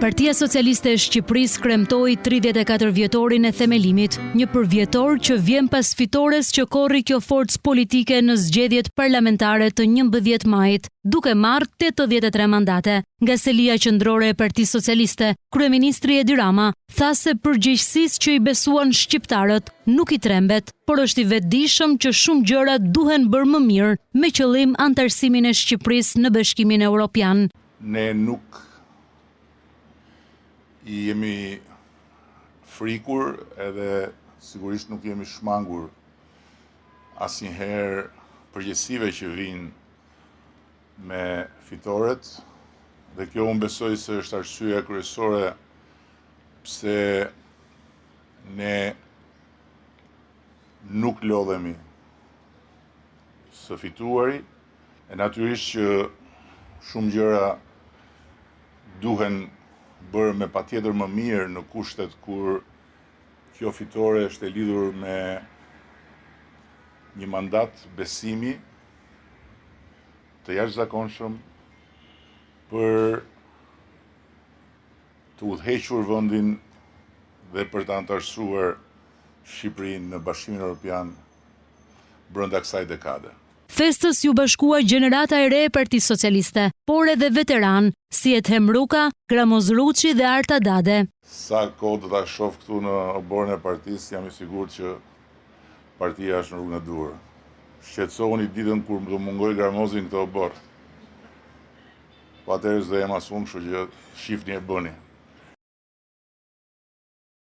Partia Socialiste e Shqipërisë kremtoi 34 vjetorin e themelimit, një përvjetor që vjen pas fitores që korri kjo forcë politike në zgjedhjet parlamentare të 11 majit, duke marrë 83 mandate. Nga selia qendrore e Partisë Socialiste, kryeministri Edi Rama tha se përgjegjësisë që i besuan shqiptarët nuk i trembet, por është i vetëdijshëm që shumë gjëra duhen bërë më mirë me qëllim antarësimin e Shqipërisë në Bashkimin Evropian. Ne nuk i jemi frikur edhe sigurisht nuk jemi shmangur asnjëherë përgjegjësive që vinë me fitoret, dhe kjo unë besoj se është arsyeja kryesore pse ne nuk lodhemi së fituari, e natyrisht që shumë gjëra duhen bërë me patjetër më mirë në kushtet kur kjo fitore është e lidhur me një mandat besimi të jashtëzakonshëm për të udhëhequr vendin dhe për të antarësuar Shqipërinë në Bashkimin Evropian brenda kësaj dekade. Festës ju bashkua gjenerata e re e Partisë Socialiste, por edhe veteran, si Ethem Ruka, Gramoz Ruçi dhe Arta Dade. Sa kohë do ta shoh këtu në oborrin e partisë, jam i sigurt që partia është në rrugën e duhur. Shqetësohuni ditën kur do mungoj Gramozin këtë obor. Po atëherë s'do jem as unë, kështu që shifni e bëni.